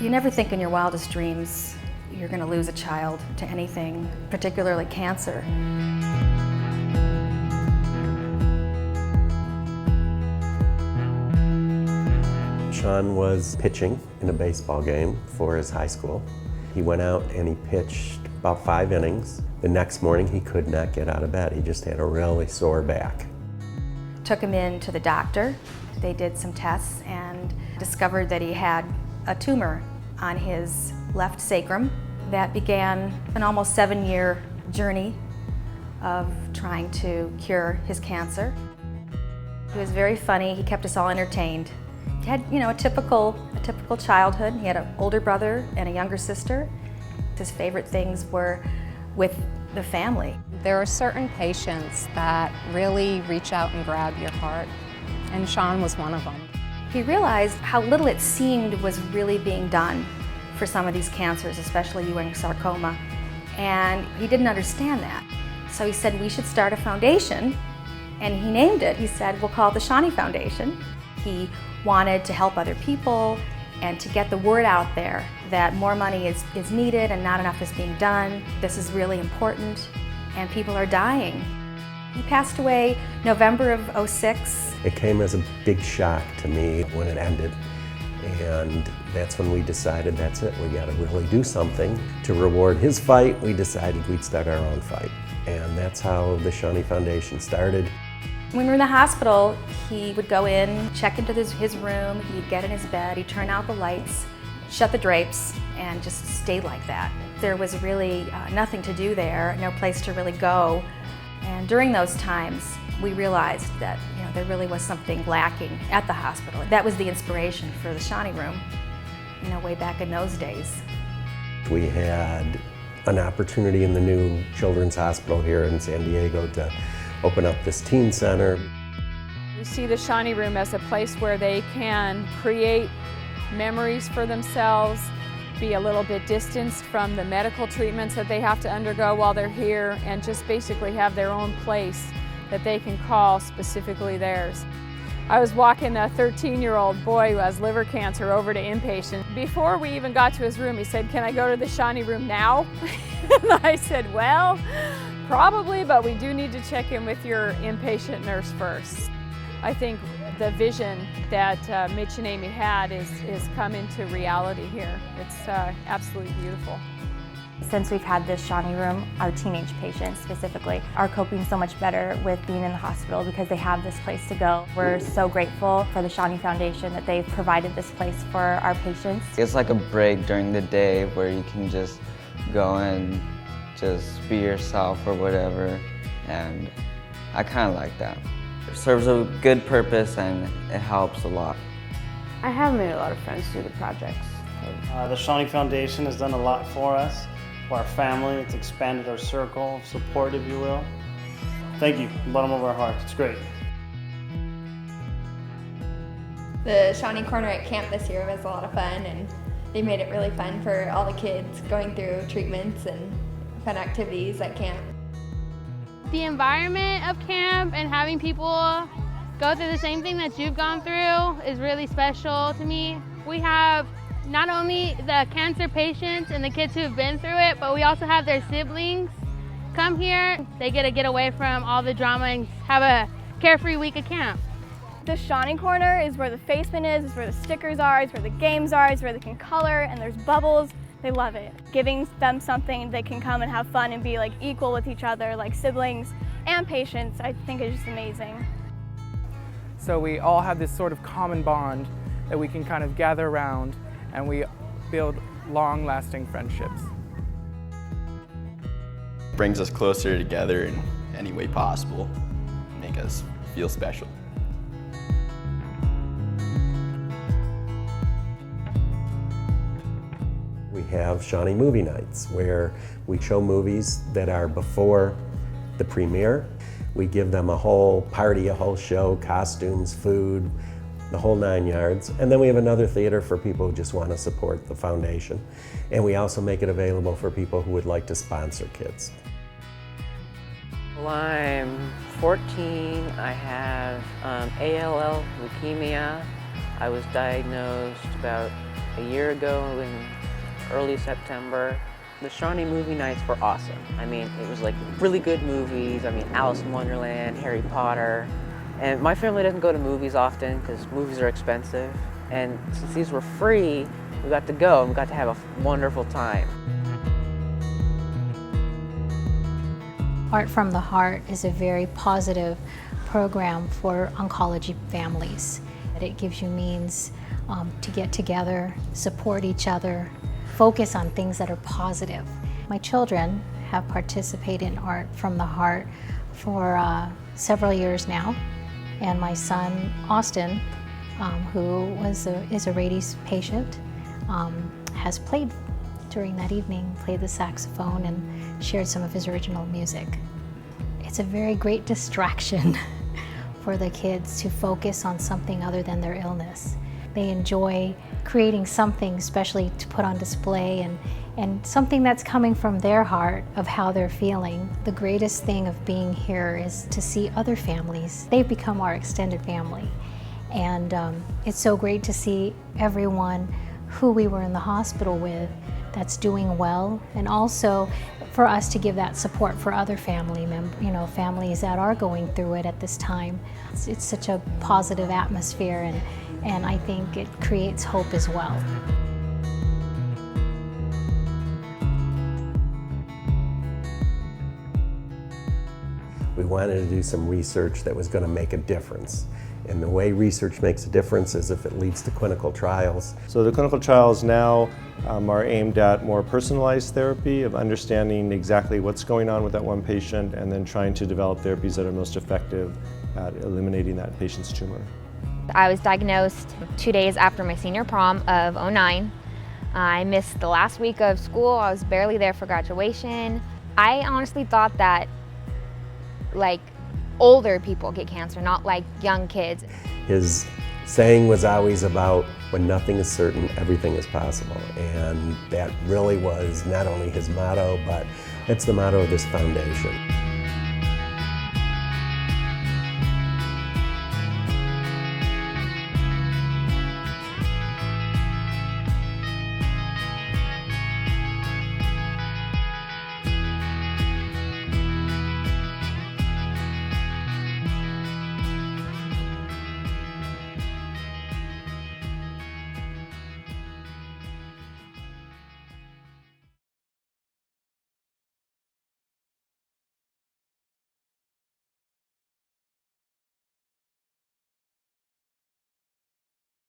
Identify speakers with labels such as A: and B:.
A: You never think in your wildest dreams you're going to lose a child to anything, particularly cancer.
B: Sean was pitching in a baseball game for his high school. He went out and he pitched about 5 innings. The next morning he could not get out of bed. He just had a really sore back.
A: Took him in to the doctor. They did some tests and discovered that he had a tumor on his left sacrum. That began an almost 7-year journey of trying to cure his cancer. He was very funny. He kept us all entertained. He had, a typical childhood. He had an older brother and a younger sister. His favorite things were with the family.
C: There are certain patients that really reach out and grab your heart, and Sean was one of them.
A: He realized how little it seemed was really being done for some of these cancers, especially Ewing sarcoma, and he didn't understand that. So he said we should start a foundation, and he named it. He said, we'll call it the Seany Foundation. He wanted to help other people and to get the word out there that more money is needed and not enough is being done. This is really important, and people are dying. He passed away November of '06.
B: It came as a big shock to me when it ended, and that's when we decided that's it, we got to really do something. To reward his fight, we decided we'd start our own fight, and that's how the Seany Foundation started.
A: When we were in the hospital, he would go in, check into his room, he'd get in his bed, he'd turn out the lights, shut the drapes, and just stay like that. There was really nothing to do there, no place to really go. And during those times, we realized that there really was something lacking at the hospital. That was the inspiration for the Seany Room, way back in those days.
B: We had an opportunity in the new Children's Hospital here in San Diego to open up this teen center.
D: We see the Seany Room as a place where they can create memories for themselves, be a little bit distanced from the medical treatments that they have to undergo while they're here, and just basically have their own place that they can call specifically theirs. I was walking a 13-year-old boy who has liver cancer over to inpatient. Before we even got to his room, he said, "Can I go to the Seany Room now?" And I said, "Well, probably, but we do need to check in with your inpatient nurse first." I think the vision that Mitch and Amy had is come into reality here. It's absolutely beautiful.
E: Since we've had this Seany Room, our teenage patients specifically are coping so much better with being in the hospital because they have this place to go. We're so grateful for the Seany Foundation that they've provided this place for our patients.
F: It's like a break during the day where you can just go and just be yourself or whatever, and I kind of like that. It serves a good purpose and it helps a lot.
G: I have made a lot of friends through the projects.
H: The Seany Foundation has done a lot for us, for our family. It's expanded our circle of support, if you will. Thank you, from the bottom of our hearts. It's great.
I: The Seany Corner at camp this year was a lot of fun, and they made it really fun for all the kids going through treatments and fun activities at camp.
J: The environment of camp and having people go through the same thing that you've gone through is really special to me. We have not only the cancer patients and the kids who have been through it, but we also have their siblings come here. They get to get away from all the drama and have a carefree week at camp.
K: The Seany Corner is where the face paint is where the stickers are, is where the games are, is where they can color, and there's bubbles. They love it. Giving them something they can come and have fun and be like equal with each other, like siblings and patients, I think is just amazing.
L: So we all have this sort of common bond that we can kind of gather around, and we build long-lasting friendships.
M: Brings us closer together in any way possible, make us feel special.
B: We have Seany Movie Nights, where we show movies that are before the premiere. We give them a whole party, a whole show, costumes, food, the whole 9 yards. And then we have another theater for people who just want to support the foundation. And we also make it available for people who would like to sponsor kids.
N: Well, I'm 14. I have ALL leukemia. I was diagnosed about a year ago in early September. The Seany movie nights were awesome. I mean, it was like really good movies. I mean, Alice in Wonderland, Harry Potter. And my family doesn't go to movies often because movies are expensive. And since these were free, we got to go and we got to have a wonderful time.
O: Art from the Heart is a very positive program for oncology families. It gives you means to get together, support each other, focus on things that are positive. My children have participated in Art from the Heart for several years now, and my son Austin, who is a rabies patient, has played during that evening, played the saxophone and shared some of his original music. It's a very great distraction for the kids to focus on something other than their illness. They enjoy creating something especially to put on display and something that's coming from their heart of how they're feeling. The greatest thing of being here is to see other families. They've become our extended family. And it's so great to see everyone who we were in the hospital with that's doing well, and also for us to give that support for other family members, families that are going through it at this time. It's such a positive atmosphere, and I think it creates hope as well.
B: We wanted to do some research that was going to make a difference. And the way research makes a difference is if it leads to clinical trials.
P: So the clinical trials now are aimed at more personalized therapy, of understanding exactly what's going on with that one patient and then trying to develop therapies that are most effective at eliminating that patient's tumor.
Q: I was diagnosed 2 days after my senior prom of '09. I missed the last week of school. I was barely there for graduation. I honestly thought that older people get cancer, not like young kids.
B: His saying was always about, when nothing is certain, everything is possible. And that really was not only his motto, but it's the motto of this foundation.